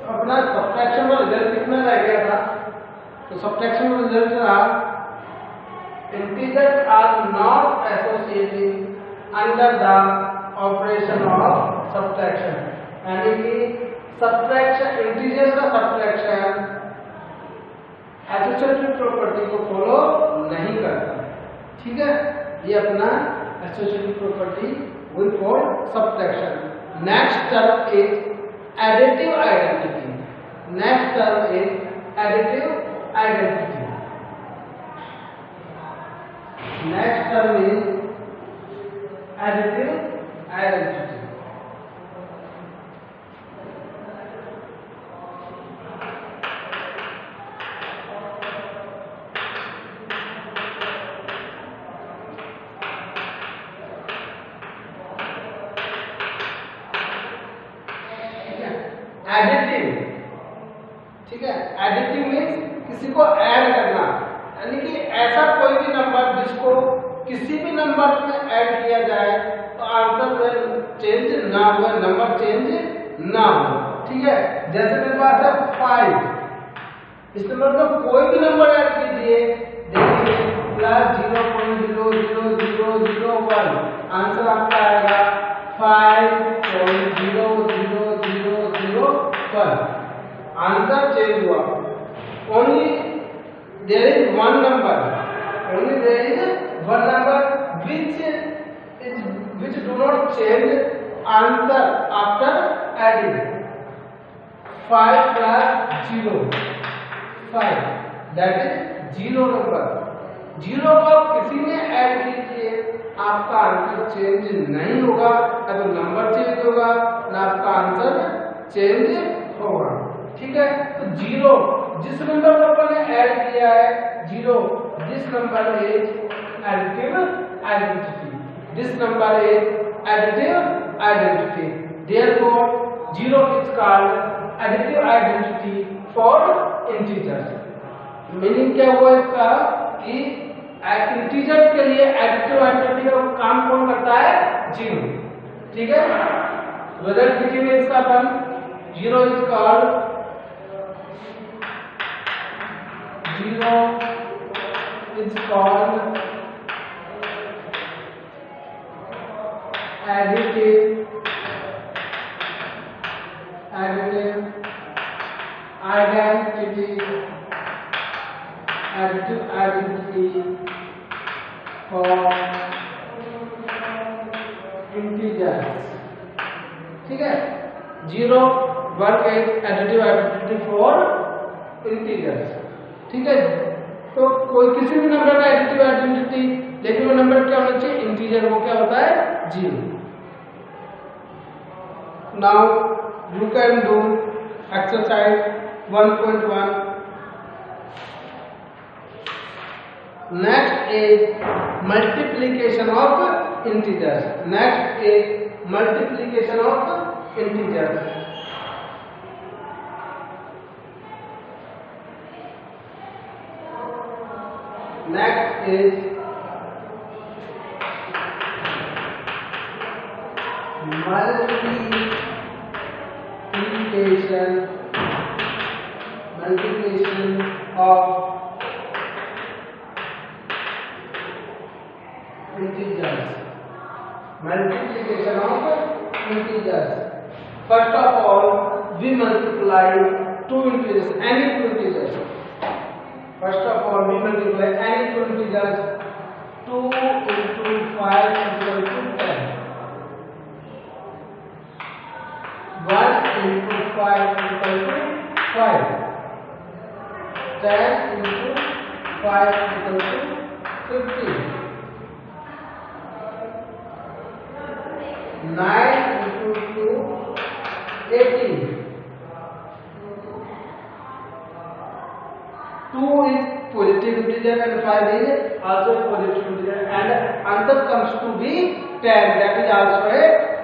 अपना सब्ट्रैक्शन का रिजल्ट कितना रह गया था? तो सब्ट्रैक्शन का रिजल्ट रहा integers are not associated under the operation of subtraction, यानी कि सब्ट्रैक्शन इंटीजर्स का सब्ट्रैक्शन एसोसिएटिव प्रॉपर्टी को फॉलो नहीं करता। ठीक है, ये अपना associative property will for subtraction. Next term is additive identity. Next term is additive identity. Next term is additive identity. Additive, ठीक है, एडिटिव मीन्स किसी को ऐड करना, यानी कि ऐसा कोई भी नंबर जिसको किसी भी नंबर में ऐड किया जाए तो आंसर चेंज ना हो, नंबर चेंज ना हो। ठीक है, जैसे मेरे पास है 5, इस नंबर में कोई भी नंबर ऐड कीजिए, देखिए प्लस 0.00001, आंसर आपका आएगा 5.00001। आंसर चेंज हुआ। Only there is one number, only there is one number which do not change answer after adding 5 plus 0, 5, that is 0 number। 0 को आप किसी में ऐड कीजिए, आपका आंसर चेंज नहीं होगा, ना तो नंबर चेंज होगा ना आपका आंसर चेंज होगा। ठीक है, तो 0 जिस नंबर को अपन ने ऐड किया है, 0 this number is additive identity, this number is additive identity, therefore 0 is called additive identity for integers. Meaning क्या हुआ इसका कि इंटीजर के लिए एडिटिव आइडेंटिटी का काम कौन करता है? 0। ठीक है, रिजल्ट लिखेंगे इसका अपन, 0 is called additive identity for integers। ठीक है, 0 work as additive identity for integers. ठीक है, तो कोई किसी भी नंबर का एडिटिव आइडेंटिटी, लेकिन वो नंबर क्या होना चाहिए? इंटीजर। वो क्या होता है? 0। Now you can do exercise 1.1। Next is multiplication of integers. Next is multiplication of integers. Next is multiplication of integers. Multiplication of integers. First of all, we multiply two integers, any two integers. First of all, we multiply any two integers. 2 into 5 equal to 10. 1 into 5 equal to 5. 10 into 5 equal to 15. 9 into 2, 18. 2 is positive integer and 5 is also a positive integer, and answer comes to be 10, that is also a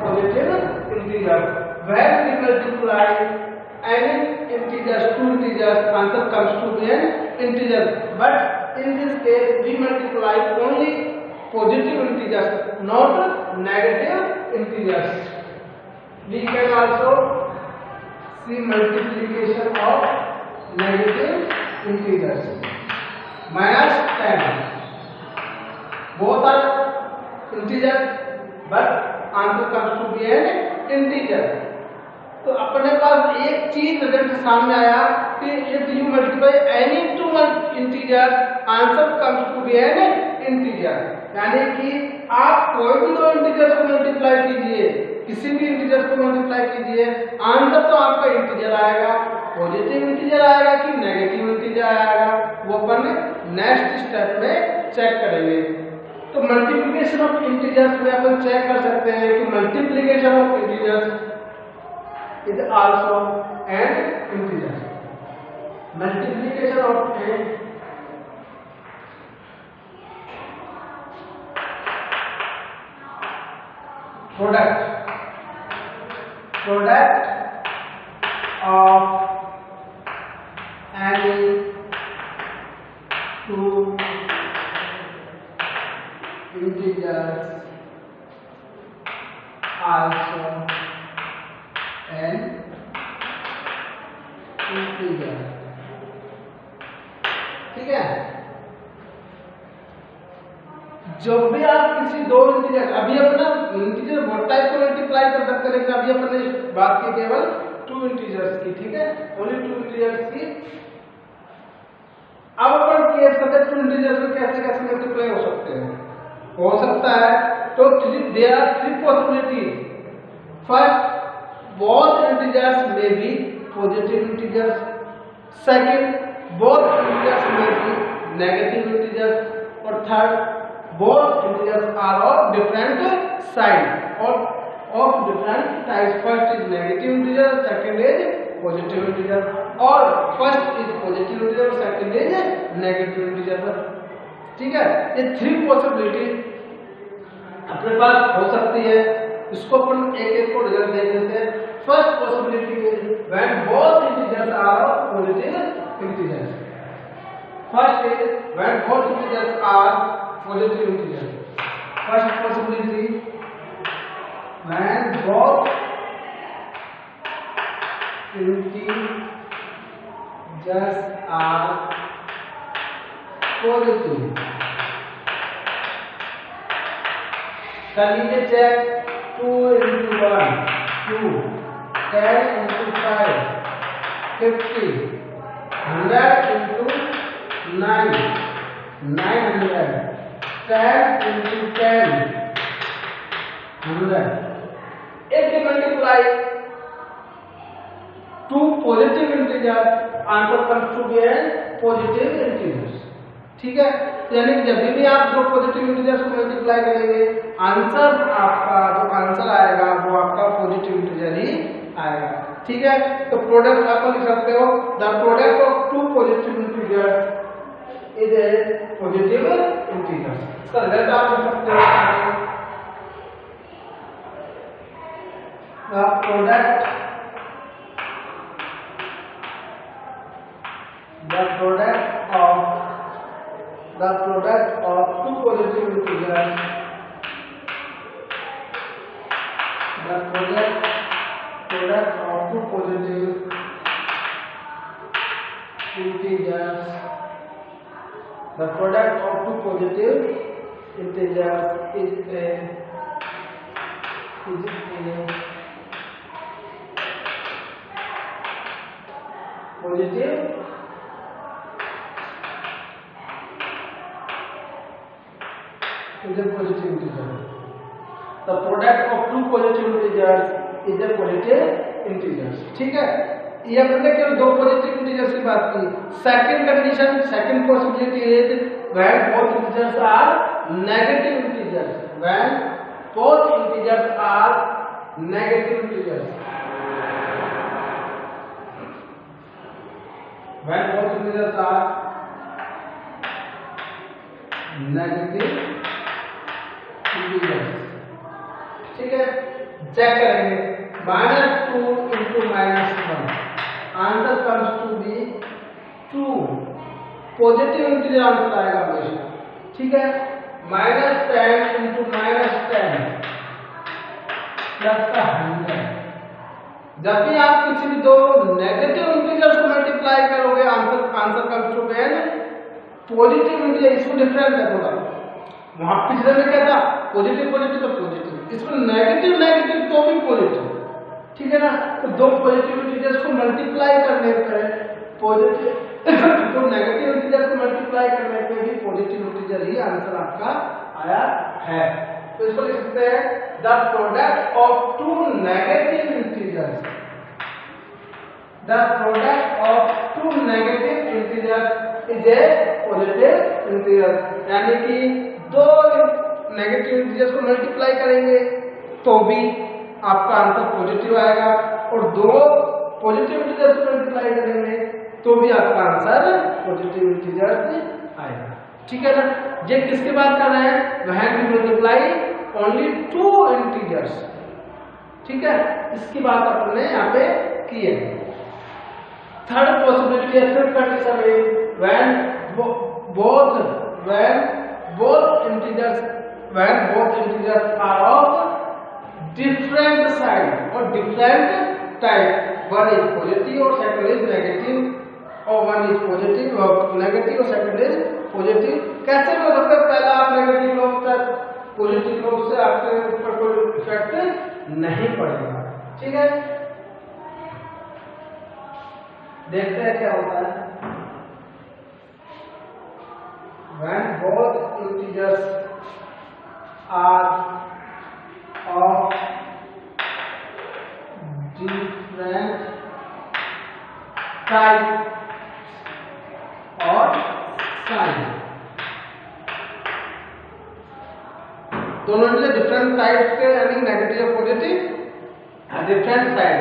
positive integer. When we multiply any integers, two integers, answer comes to be an integer, but in this case we multiply only positive integers, not negative integers. We can also see multiplication of negative integers. Minus 10. Both are integer, but answer comes to be an integer. तो अपने पास एक चीज result सामने आया कि if you multiply any two integer, answer comes to be an integer. यानी कि आप कोई भी दो इंटीजर को मल्टीप्लाई कीजिए, किसी भी इंटीजर को मल्टीप्लाई कीजिए, आंसर तो आपका इंटीजर आएगा। पॉजिटिव इंटीजर आएगा कि नेगेटिव इंटीजर आएगा, वो अपन नेक्स्ट स्टेप में चेक करेंगे। तो मल्टीप्लिकेशन ऑफ इंटीजर्स में अपन चेक कर सकते हैं कि multiplication of integers is also an integer. Multiplication of a product of any two integers also an integer. ठीक है, जब भी आप किसी दो इंटीजर, अभी अपना इंटीजर बहुत टाइप को मल्टीप्लाई कर सकते हैं, लेकिन अभी अपने बात की केवल टू इंटीजर्स की। ठीक है, ओनली टू इंटीजर्स की। अब अपन केस करते हैं टू इंटीजर्स में कैसे कैसे मल्टीप्लाई हो सकते हैं। हो सकता है तो there are three possibilities. First, both integers may be positive integers. Second, both integers may be negative integers. Or third, both integers are of different sign or of different types. First is negative integer, second is positive integer, or first is positive integer, second is negative integer. ठीक है, ये three possibility अपने पास हो सकती है। इसको अपन एक एक को रिजल्ट देख लेते हैं। First possibility is when both integers are positive integers. First is when both integers are positive integers. First possibility when both integers are positive. कर लीजिए check. 2 into 1 2, 10 into 5 50, 100 into 9 900, 10 into 10 100. If we multiply two positive integers, answer comes to be a positive integers. ठीक है, यानी कि जब भी आप दो पॉजिटिव इंटीजर्स को मल्टीप्लाई करेंगे, आंसर आपका जो आंसर आएगा वो आपका पॉजिटिव इंटीजर ही आएगा। ठीक है, तो प्रोडक्ट आप लिख सकते हो the product of two positive integers is a positive integer. इसका रिजल्ट आप लिख सकते हो the product of two positive integers, the product of two positive integers, the product of two positive integers is a positive is a positive integer. The product of two positive integers is a positive integer. ठीक है, ये अपने केवल दो positive integers की बात की। Second condition, second possibility is when both integers are negative integers. When both integers are negative integers. When both integers are negative integers. ठीक है, चेक करेंगे। -2 into -1 answer comes to be 2। Positive integer answer आएगा हमेशा। ठीक है, -10 into -10 plus का 100। जब भी आप किसी भी दो नेगेटिव इंटीजर्स को मल्टीप्लाई करोगे answer comes to be an positive integer. इसको डिफरेंट है थोड़ा, वहां पिछले में क्या था पॉजिटिव पॉजिटिव तो पॉजिटिव, इसमें नेगेटिव नेगेटिव तो भी पॉजिटिव, ठीक है ना। तो दो पॉजिटिव इंटीजर्स को मल्टीप्लाई करने पर पॉजिटिव तो नेगेटिव इंटीजर को मल्टीप्लाई करने पे भी पॉजिटिव इंटीजर ही आंसर आपका आया है। तो इसको लिख सकते हैं the product of two negative integers, the product of two negative integers is a positive integer. यानी कि दो नेगेटिव इंटीजर्स को मल्टीप्लाई करेंगे तो भी आपका आंसर पॉजिटिव आएगा, और दो पॉजिटिव इंटीजर्स को मल्टीप्लाई करेंगे तो भी आपका आंसर पॉजिटिव इंटीजर्स आएगा, ठीक है ना। ये किसके बात कर रहे हैं, when we multiply only two integers, ठीक है, इसकी बात अपने यहाँ पे की है। थर्ड पॉसिबिलिटी है, थर्ड कंडीशन है when both integers are of different side और different type, one is positive और सेकंड इज नेगेटिव, और वन इज पॉजिटिव और नेगेटिव और सेकंड इज पॉजिटिव। कैसे हो सकता है, पहला आप नेगेटिव लो तक पॉजिटिव लो से आपके ऊपर कोई इफेक्ट नहीं पड़ेगा, ठीक है। देखते हैं क्या होता है। When both integers are of different type और sign, दोनों इंटीजर डिफरेंट टाइप के यानी negative positive, different side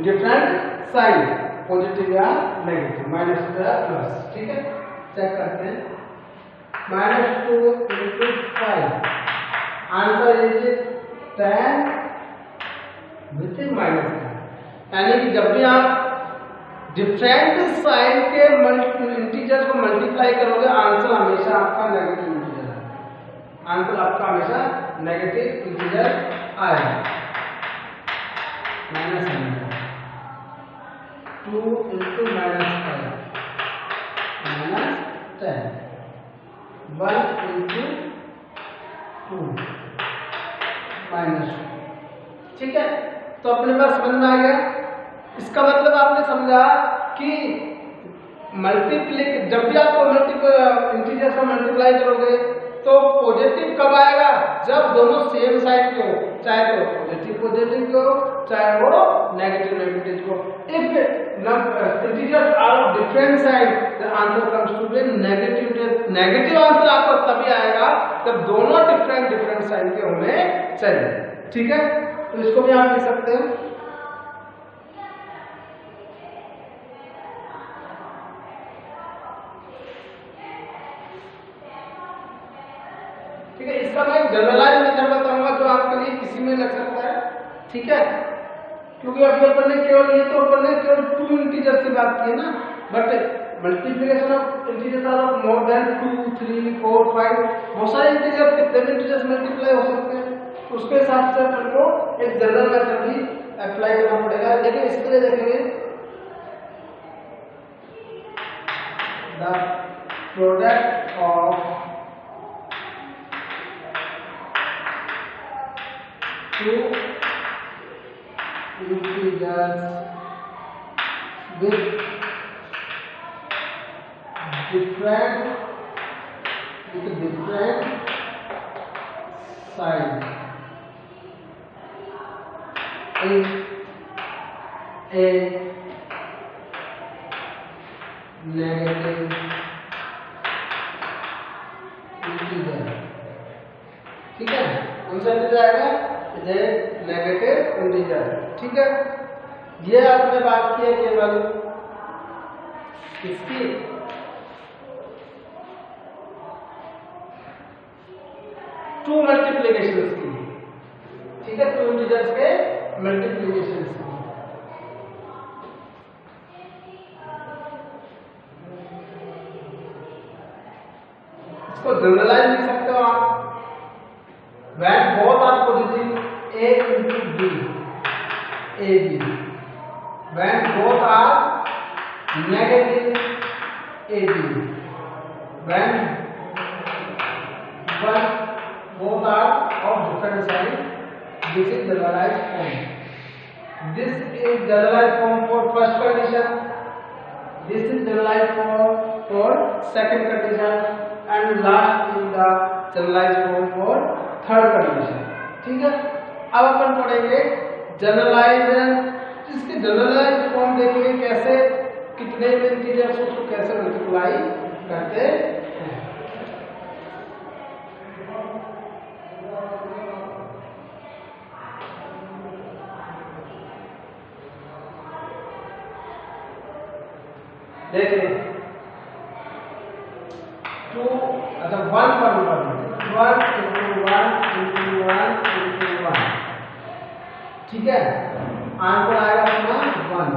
different sign positive या नेगेटिव, माइनस या प्लस, ठीक है। चेक करते हैं, -2 into 5 आंसर इज 10 विथ -10। यानी कि जब भी आप डिफरेंट साइन के इंटीजर को मल्टीप्लाई करोगे आंसर हमेशा आपका नेगेटिव इंटीजर है, आंसर आपका हमेशा नेगेटिव इंटीजर आएगा। -2 into -5 -10, 1 into 2 -2, ठीक है। तो अपने पास समझ में आ गया। इसका मतलब आपने समझा कि मल्टीप्लिक जब भी आप इंटीजर से मल्टीप्लाई करोगे तो पॉजिटिव कब आएगा, जब दोनों सेम साइड के हो, चाहे तो पॉजिटिव के हो चाहे वो नेगेटिव नेगेटिव को। If integers are of different side the answer comes to be negative. Negative answer आपको तभी आएगा जब दोनों डिफरेंट साइड के होने चाहिए, ठीक है। तो इसको भी आप लिख सकते हैं, ठीक है। इसका मैं जनरलाइज मेथड बताऊंगा जो आपके लिए किसी में लग सकता है, ठीक है, क्योंकि अभी अपन ने केवल टू इंटीजर की बात की है ना, but multiplication of integers are of more than 2 3 4 5, बहुत सारे इंटीजर कितने भी इंटीजर्स मल्टीप्लाई हो सकते हैं, उसके हिसाब से अपन को एक जनरल मेथड भी अप्लाई करना पड़ेगा। लेकिन इसके लिए देखेंगे the product of two integers with different sign is a negative integer, ठीक है। कौन सा इंटीजर आएगा, नेगेटिव इंटीजर, ठीक है। ये आपने बात की है केवल इसकी टू मल्टीप्लिकेशन की, ठीक है, टू इंटीजर्स के मल्टीप्लिकेशन की। इसको इसको जनरलाइज लिख सकते हो आप, when both are positive a into b, ab, when both are negative ab, when both are of different sign, this is generalized form. This is generalized form for first condition, this is generalized form for second condition, and last is the generalized form for third condition. ठीक है, अब अपन पढ़ेंगे generalise, इसके generalise form देखेंगे कैसे, कितने integers को कैसे मल्टीप्लाई करते हैं। देखिए 2 अच्छा 1 पर 1 into 1 into 1 into 1, ठीक है, आंसर आएगा अपना 1।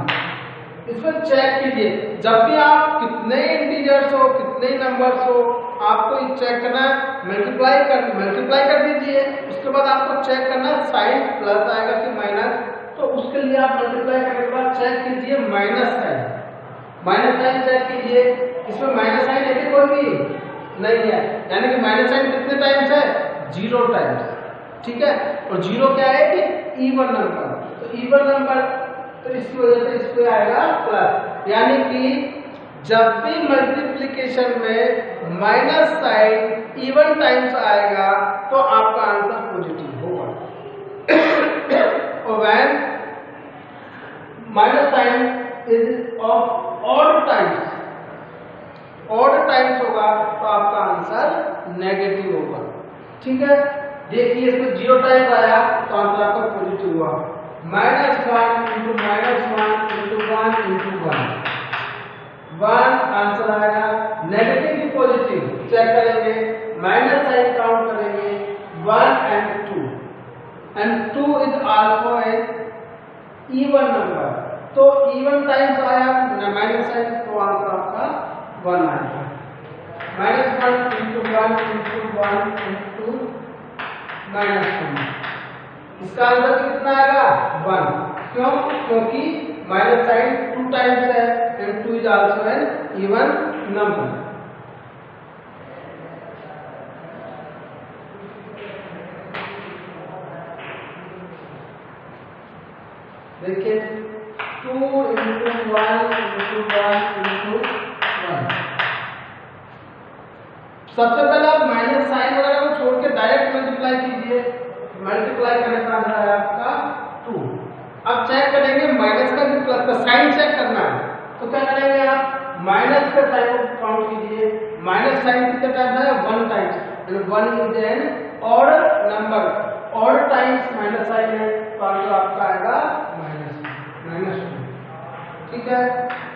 इसको चेक कीजिए, जब भी आप कितने इंटीजर्स हो, कितने नंबर्स हो, आपको ये चेक करना है, मल्टीप्लाई कर दीजिए, उसके बाद आपको चेक करना है साइन प्लस आएगा कि माइनस, तो उसके लिए आप मल्टीप्लाई करने के बाद चेक कीजिए माइनस साइन चेक कीजिए, इसमें माइनस साइन है कि कोई भी नहीं है, यानी कि माइनस साइन कितने टाइम्स है, 0 टाइम्स, ठीक है, और 0 क्या है कि इवन नंबर, तो इवन नंबर, तो इसकी वजह से इसको आएगा प्लस, यानी कि जब भी मल्टीप्लिकेशन में माइनस साइन इवन टाइम्स आएगा तो आपका आंसर पॉजिटिव होगा। और when minus sign is of odd times होगा तो आपका आंसर नेगेटिव होगा। ठीक है, देखिए इसमें 0 टाइम्स आया तो आंसर आपका पॉजिटिव हुआ, -1 into -1 into 1 into 1 आंसर आएगा नेगेटिव की पॉजिटिव, चेक करेंगे, माइनस साइन काउंट करेंगे 1 and 2 is also a even number, तो इवन टाइम्स आया माइनस साइन, तो आंसर आपका 1 आएगा, -1 into 1 into 1 into -1, इसका आंसर कितना आएगा 1, क्यों, क्योंकि माइनस साइन 2 टाइम्स है and 2 is also an even number. देखिए 2 into 1 into 1 into 1, सबसे पहले आप माइनस साइन वगैरह को छोड़ के डायरेक्ट मल्टीप्लाई कीजिए, मल्टीप्लाई करने का आंसर है आपका 2। अब चेक करेंगे माइनस का कि प्लस का, साइन चेक करना है, तो क्या करेंगे आप माइनस का साइन को काउंट कीजिए, माइनस साइन कितने टाइम्स है 1 times, and 1 is an odd number, odd times minus sign है, तो आंसर आपका आएगा -2। ठीक है,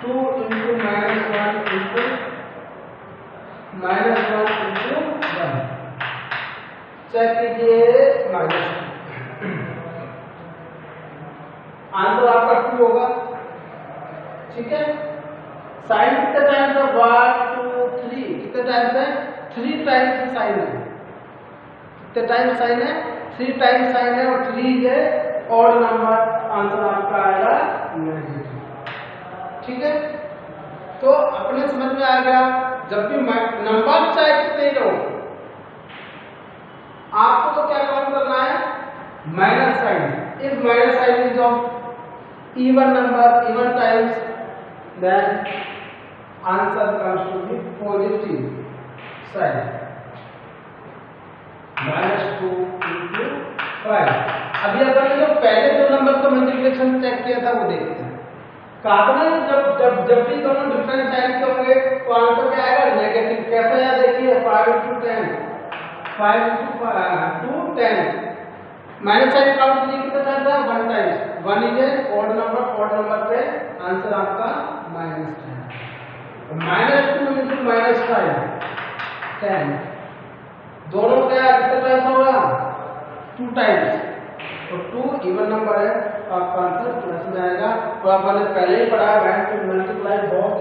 2 into -1 into -1 into 1, चेक कीजिए -2, आंसर आपका 2 होगा। ठीक है, साइन कितने टाइम्स है 1 2 3, कितने टाइम्स है 3 टाइम्स साइन है, कितने टाइम्स साइन है 3 टाइम्स साइन है, और 3 है ऑड नंबर, आंसर आपका आएगा नेगेटिव। ठीक है, तो अपने समझ में आ गया, जब भी नंबर चाहे कितने हो, आपको तो क्या काम करना है, minus sign, if minus sign is of even number even times, then answer comes to be positive sign, -2 into 5। अभी अपन ने जो पहले 2 नंबर का मल्टीप्लिकेशन चेक किया था वो देखते हैं, कहा ना जब भी दोनों डिफरेंट साइन के होंगे तो आंसर क्या आएगा नेगेटिव। कैसे यार, देखिए 5 into 10, 5 into 10, minus sign count कीजिए कितना टाइम्स है 1 times, 1 is an odd number पे आंसर आपका -10, -2 into -5 10, दोनों क्या कितना टाइम्स होगा 2 टाइम्स, तो 2 इवन नंबर है तो आपका आंसर प्लस में आएगा। तो आपने पहले ही पढ़ा है when two multiply both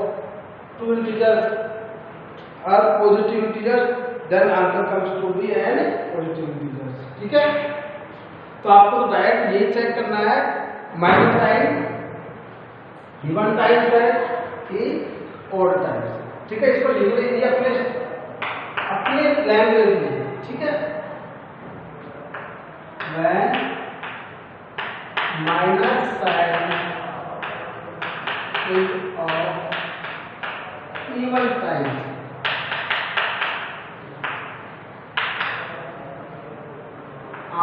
2 integers और positive integers then answer comes to be an positive integer. ठीक है, तो आपको तो डायरेक्ट यही चेक करना है माइनस साइन इवन टाइम्स है कि ऑड टाइम्स। ठीक है, इसको लिख लीजिए अपने लैंग्वेज में। ठीक है, when minus sign is of even times,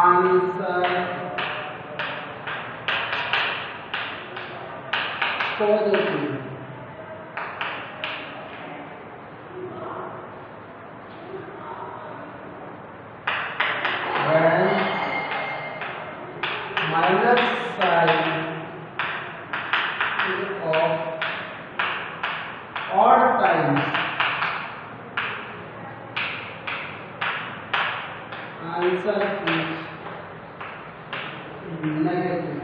answer positive। When minus sign is of odd times, answer is negative।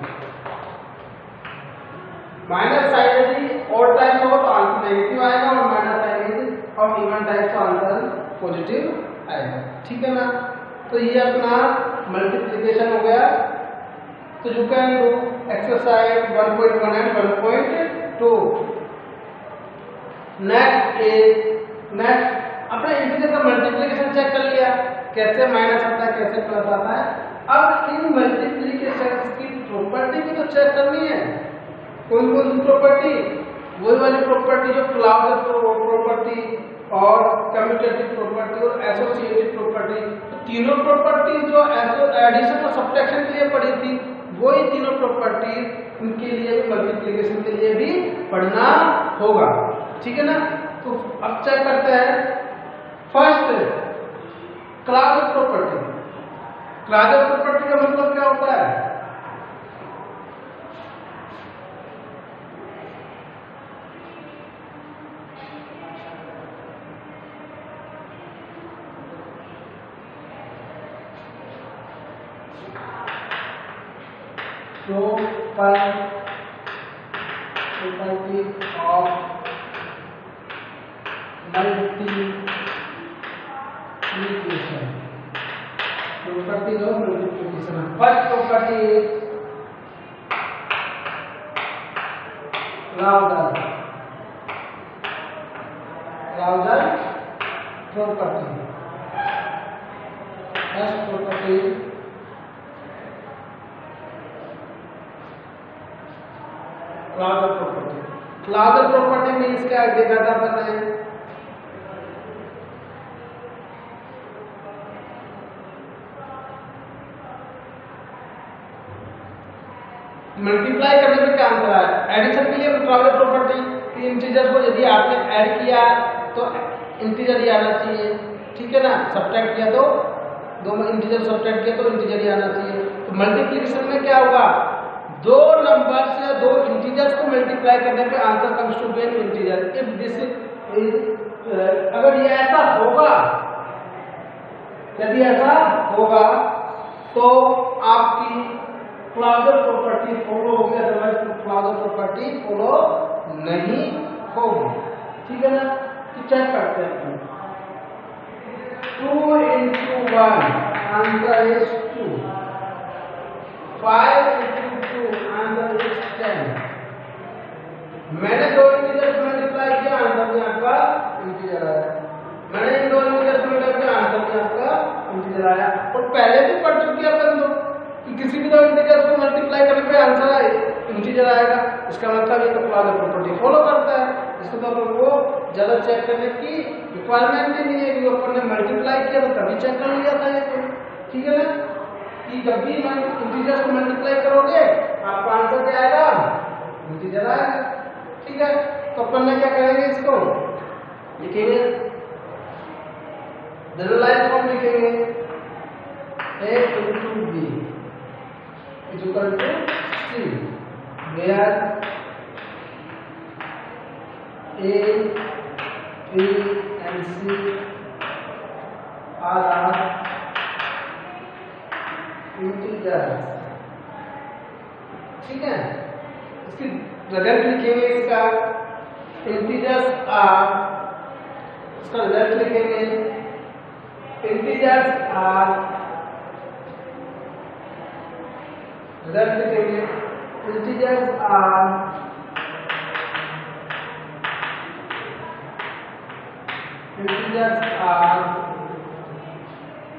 Minus sign यदि ऑड टाइम हो तो आंसर नेगेटिव आएगा और माइनस साइन यदि ऑफ इवन टाइम तो आंसर पॉजिटिव आएगा। ठीक है ना, तो ये अपना मल्टीप्लिकेशन हो गया। तो you can do exercise 1.1 and 1.2। Next अपने इंटीजर का मल्टीप्लिकेशन चेक कर लिया, कैसे माइनस आता है कैसे प्लस आता है। अब इन मल्टीप्लिकेशन की प्रॉपर्टी भी तो चेक करनी है। कौन कौन सी प्रॉपर्टी? वही वाली प्रॉपर्टी जो क्लाउजर प्रॉपर्टी और कम्यूटेटिव प्रॉपर्टी और एसोसिएटिव प्रॉपर्टी। तो तीनों प्रॉपर्टी जो एडिशन और सब्ट्रैक्शन के लिए पढ़ी थी वही तीनों प्रॉपर्टी उनके लिए भी मल्टीप्लिकेशन के लिए भी पढ़ना होगा। ठीक है ना, तो अब चेक करते हैं first closure property. Closure property का मतलब क्या होता है? property of multiplication। property of multiplication। first property is Lauder property। first property is Lauder property। Lauder property means क्या देखा था पता है? मल्टीप्लाई करने में क्या अंतर है? एडिशन के लिए Lauder प्रॉपर्टी कि इंटीजर को यदि आपने ऐड किया तो इंटीजर ही आना चाहिए। ठीक है ना, सब्ट्रैक्ट किया तो दोनों इंटीजर सब्ट्रैक्ट किया तो इंटीजर ही आना चाहिए। तो मल्टीप्लिकेशन में क्या होगा? दो नंबर्स या दो इंटीजर्स को मल्टीप्लाई करने पे answer comes to be an integer. If this is अगर ये ऐसा होगा, यदि ऐसा होगा तो आपकी क्लाउजर प्रॉपर्टी फॉलो होगी, अदरवाइज क्लाउजर प्रॉपर्टी फॉलो नहीं होगी। ठीक है ना, तो चेक करते हैं 2 into 1 answer is 2। 5 into 2 answer is 10। मैंने दो इंटीजर को मल्टीप्लाई किया, आंसर में आपका इंटीजर आया। मैंने इन दो इंटीजर को मल्टीप्लाई किया, आंसर में आपका इंटीजर आया। और पहले भी पढ़ चुके हैं अपन तो कि किसी भी दो इंटीजर को मल्टीप्लाई करने पे आंसर इंटीजर आएगा। इसका मतलब ये तो क्लाउजर प्रॉपर्टी फॉलो करता है। इसको तो अपन को ज्यादा चेक करने की रिक्वायरमेंट ही नहीं है कि अपन ने मल्टीप्लाई किया तो तभी चेक कर लिया था ये तो। ठीक है ना, कि जब भी इंटीजर को मल्टीप्लाई करोगे आपका आंसर क्या आएगा? इंटीजर आएगा। ठीक है, तो अपन ने क्या करेंगे, इसको लिखेंगे जनरलाइज फॉर्म लिखेंगे a into b is equal to c, where a, b and c are integers. ठीक है, इसकी रिजल्ट लिखेंगे, इसका इंटीजर्स आर, इसका रिजल्ट लिखेंगे integers are repetitive. Integers are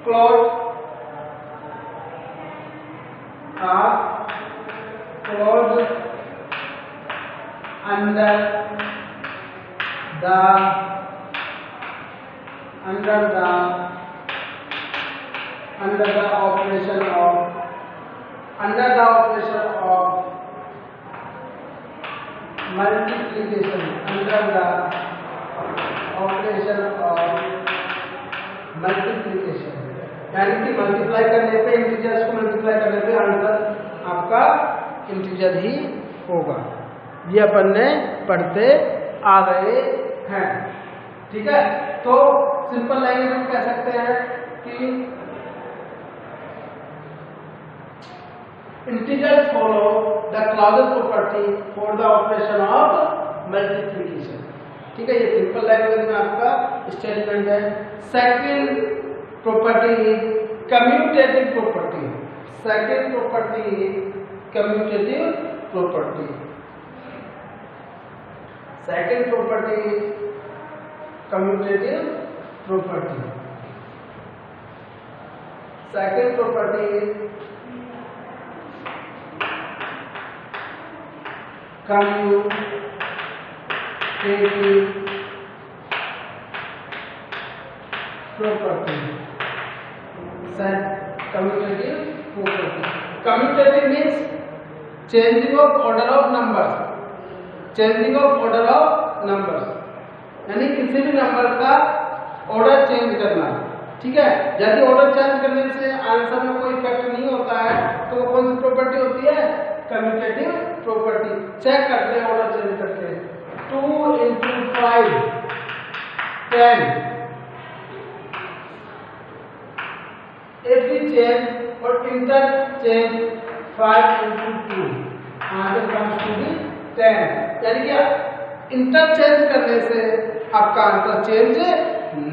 closed under the operation of multiplication. Under the operation of multiplication, यानी कि multiply करने पे, इंटीजर्स को मल्टीप्लाई करने पे आंसर आपका इंटीजर ही होगा। ये अपन ने पढ़ते आ रहे हैं, ठीक है। तो सिंपल लैंग्वेज में कह सकते हैं कि integers follow the closure property for the operation of multiplication, ठीक है। ये सिंपल लैंग्वेज में आपका स्टेटमेंट है। Second property is commutative property. Second property is commutative property. Second property is commutative property. Second property is commutative property. Commutative property. Commutative means changing of order of numbers. Changing of order of numbers. यानी किसी भी number का order change करना, ठीक है। यदि order change करने से आंसर में कोई इफेक्ट नहीं होता है तो वो कौन सी प्रॉपर्टी होती है? Commutative property. चेक करते हैं ऑर्डर चेंज करके। 2 × 5 10। If we change or interchange 5 × 2, answer comes to be 10। यानी कि इंटरचेंज करने से आपका आंसर चेंज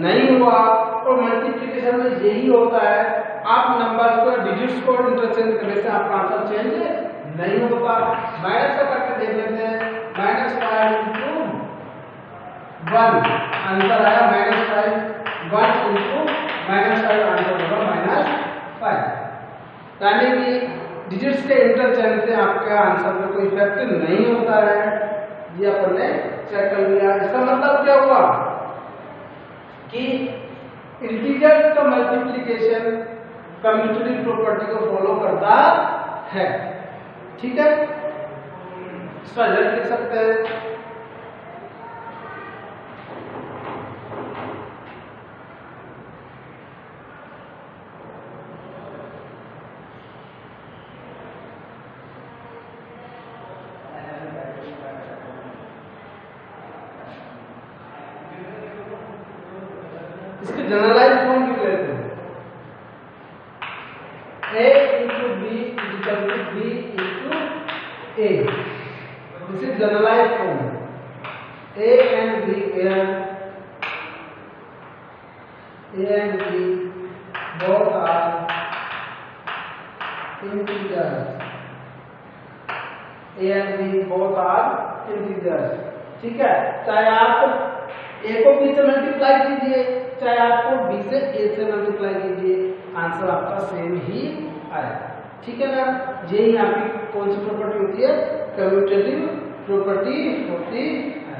नहीं हुआ। और मल्टीप्लिकेशन में यही होता है, आप नंबर्स को, डिजिट्स को इंटरचेंज करने से आपका आंसर चेंज नहीं होगा। माइनस का करके देख लेते हैं। -5 × 1 आंसर आया -5। 1 × -5 आंसर होगा -5। यानी कि डिजिट्स के इंटरचेंज से आपके आंसर में कोई इफेक्ट नहीं होता है। ये अपन ने चेक कर लिया। इसका मतलब क्या हुआ कि इंटीजर्स का मल्टीप्लिकेशन कम्यूटेटिव प्रॉपर्टी को फॉलो करता है, ठीक है। इसका रिजल्ट लिख सकते हैं। इसकी जनरलाइज फॉर्म लिख लेते हैं। A × B = B × A। This is generalise form. A and B both are integers। A and B both are integers, ठीक है। चाहे आप A को B से मल्टीप्लाई कीजिए, चाहे आपको B से A से मल्टीप्लाई कीजिए, आंसर आपका सेम ही आएगा, ठीक है ना। यही आपकी कौन सी प्रॉपर्टी होती है? कम्यूटेटिव प्रॉपर्टी होती है।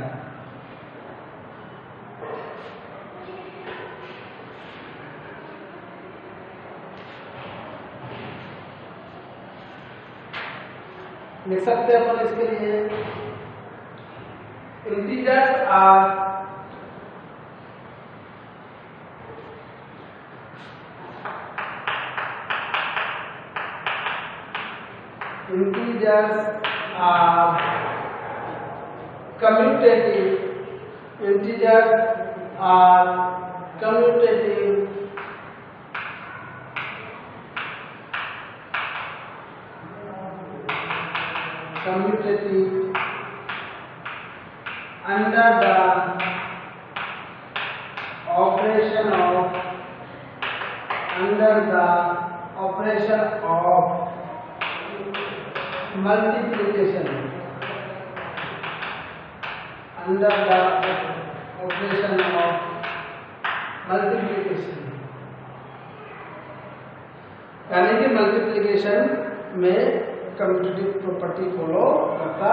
लिख सकते हैं अपन इसके लिए, integers are commutative। Integers are commutative under the operation of under the operation of multiplication, under the operation of multiplication, यानी कि मल्टीप्लिकेशन में कम्यूटेटिव प्रॉपर्टी फॉलो करता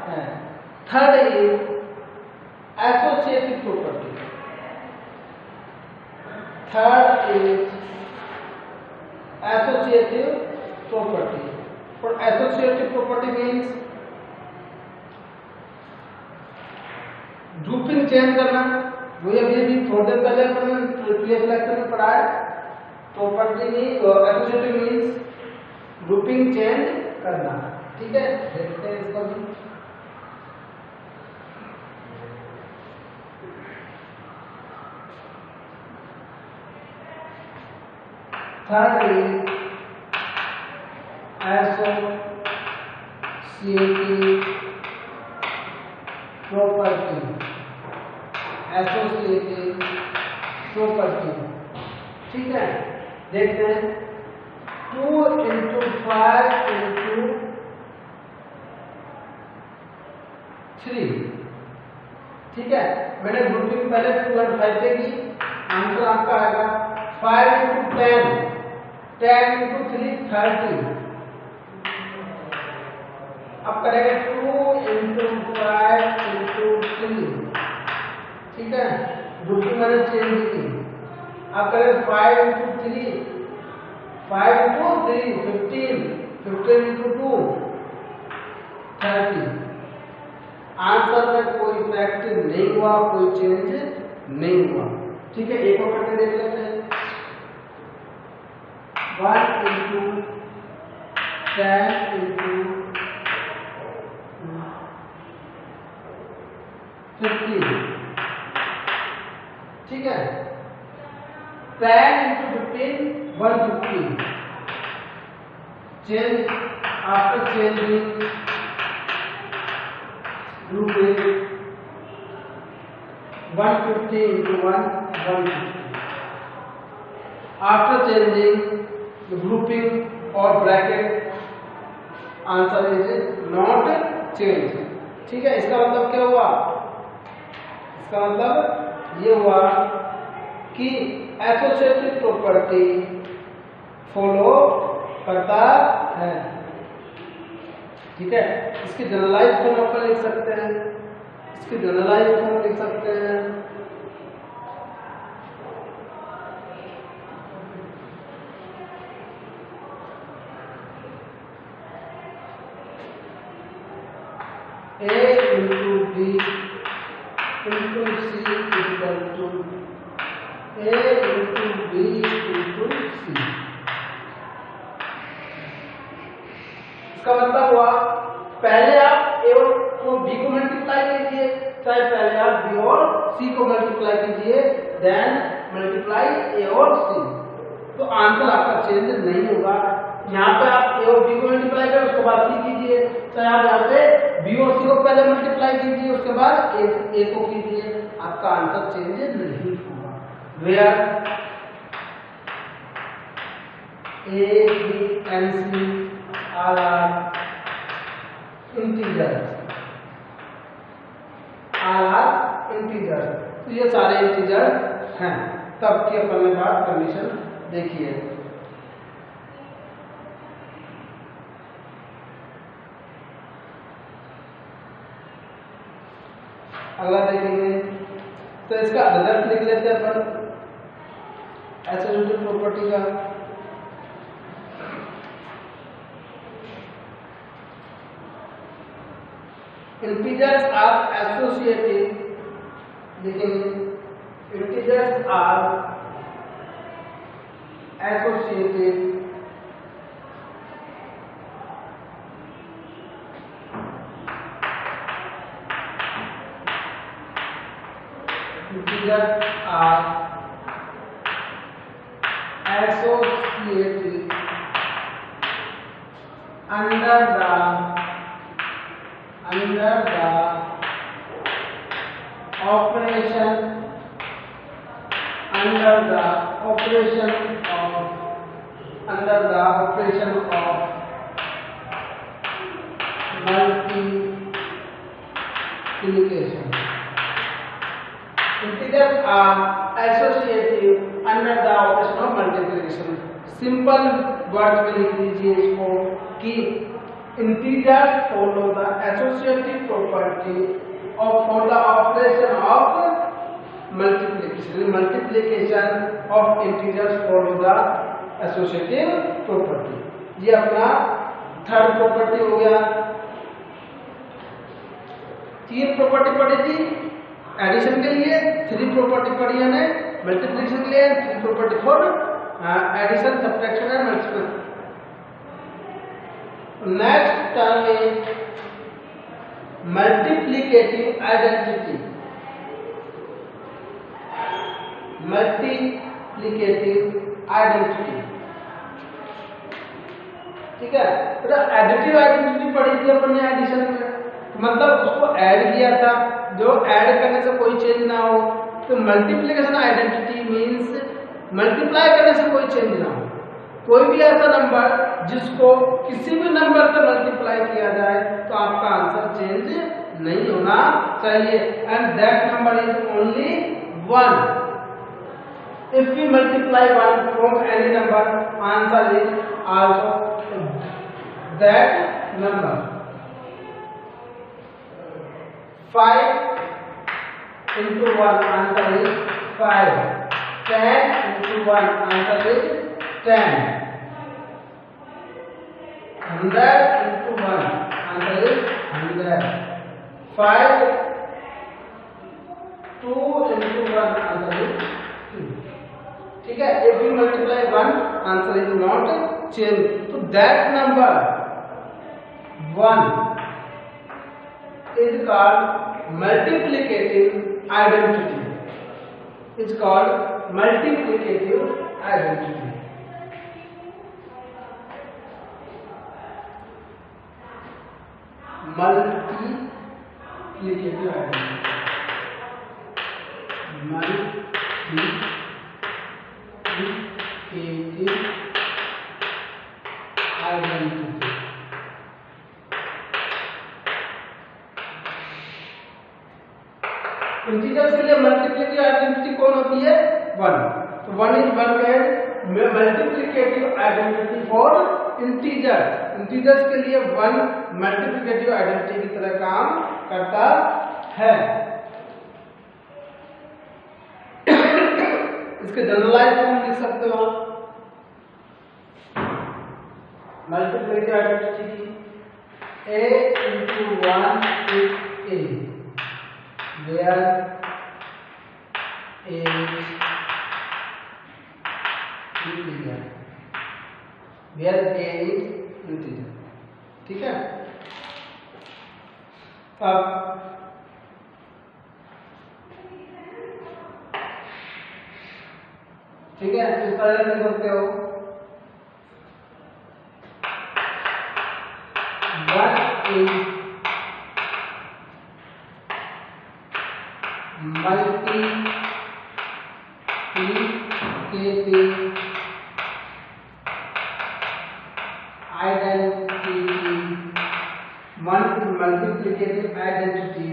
है। Third is associative property. Third is associative property. और associative property means grouping change करना। वो अभी भी थोड़ी देर पहले अपन प्रीवियस लेक्चर में पढ़ा है। Property associative means grouping change करना। ठीक है, देखते हैं इसको भी। Third is associative property. Associative property, ठीक है, देखते हैं। 2 into 5 into 3, ठीक है। मैंने ग्रुपिंग पहले 2 और 5 पे की, आंसर आपका आएगा 5 into 10, 10 into 3 30। अब करेंगे 2 into 5 into 3, ठीक है, ग्रुपिंग मैंने चेंज की। अब करेंगे 5 into 3, 5 into 3 15, 15 into 2 30। आंसर में कोई इफेक्ट नहीं हुआ, कोई चेंज नहीं हुआ। ठीक है, एक और करके देख लेते हैं। 1 into 10 into 15, ठीक है। 10 into 15 150। Change after changing grouping 150 into 1 150। after changing the grouping or bracket answer is not changed। ठीक है, इसका मतलब क्या हुआ? इसका मतलब ये हुआ कि एसोसिएटिव प्रॉपर्टी फॉलो करता है। ठीक है, इसकी जनरलाइज फॉर्म अपन लिख सकते हैं। इसकी जनरलाइज फॉर्म लिख सकते हैं। A into B into C equal to A into B into C। इसका मतलब हुआ पहले आप A और B को मल्टीप्लाई कीजिए, चाहे पहले आप B और C को मल्टीप्लाई कीजिए, देन मल्टीप्लाई A और C, तो आंसर आपका चेंज नहीं होगा। यहाँ पे आप A और B को मल्टीप्लाई करें, उसके बाद C कीजिए, चाहे आप यहाँ पे B और C को पहले मल्टीप्लाई कीजिए, उसके बाद A को कीजिए, आपका आंसर चेंज नहीं होगा। Where A, B and C are integers, तो ये सारे इंटीजर हैं। तब की अपन ने बात कंडीशन देखी है। अगला देखेंगे, तो इसका रिजल्ट लिख लेते हैं अपन एसोसिएटिव प्रॉपर्टी का। Integers are associative, लेकिन integers are associative integers are associative under the operation under the operation of multiplication. Integers are associative under the operation of multiplication. Simple word में लिख लीजिए इसको कि integers follow the associative property of for the operation of multiplication. Multiplication of integers follow the associative property. ये अपना third property हो गया. तीन प्रॉपर्टी पढ़ी थी एडिशन के लिए, थ्री प्रॉपर्टी पढ़ी है मल्टीप्लिकेशन के लिए, three property for addition, subtraction and multiplication. Next term is multiplicative identity. Multiplicative identity, ठीक है. तो एडिटिव आइडेंटिटी पढ़ी थी अपन ने एडिशन में, मतलब उसको ऐड किया था, जो ऐड करने से कोई चेंज ना हो. तो मल्टीप्लिकेशन आइडेंटिटी मींस मल्टीप्लाई करने से कोई चेंज ना हो. कोई भी ऐसा नंबर जिसको किसी भी नंबर से मल्टीप्लाई किया जाए तो आपका आंसर चेंज नहीं होना चाहिए. And that number is only 1. If we multiply 1 from any number, answer is also that number. 5 into 1, answer is 5. 10 into 1, answer is 10. 100 into 1, answer is 100. 5 2 into 1, answer is 2. ठीक है. If we multiply 1, answer is not change. So that number 1 is called multiplicative identity. It's called multiplicative identity. Multiplicative identity. Multiplicative identity. Integers के लिए multiplicative identity कौन होती है? 1. तो 1 is 1 and multiplicative identity for integers. Integers के लिए 1 multiplicative identity की तरह काम करता है. इसके जनरलाइज फॉर्म लिख सकते हो आप मल्टीप्लिकेटिव आइडेंटिटी की. a into 1 is a, where a is integer, where a is integer. ठीक है. अब ठीक है, इस तरह से करते हो. 1 is multiplicative identity. 1 is multiplicative identity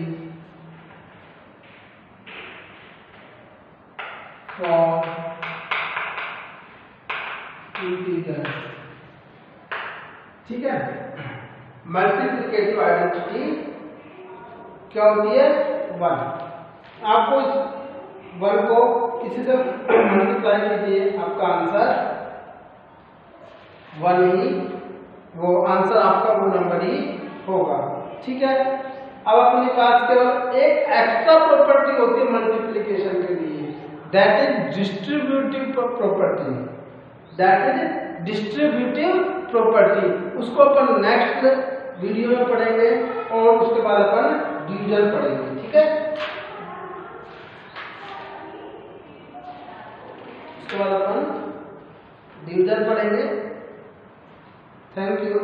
for integers. ठीक है. मल्टीप्लिकेटिव आइडेंटिटी क्या होती है? 1. आपको इस 1 को किसी से मल्टीप्लाई कीजिए, आपका आंसर 1 ही, वो आंसर आपका वो नंबर ही होगा. ठीक है. अब अपने पास केवल एक एक्स्ट्रा प्रॉपर्टी होती है मल्टीप्लिकेशन के लिए, that is distributive property. That is distributive property. उसको अपन नेक्स्ट वीडियो में पढ़ेंगे और उसके बाद अपन डिवीजन पढ़ेंगे. ठीक है. उसके बाद अपन डिवीजन पढ़ेंगे. Thank you.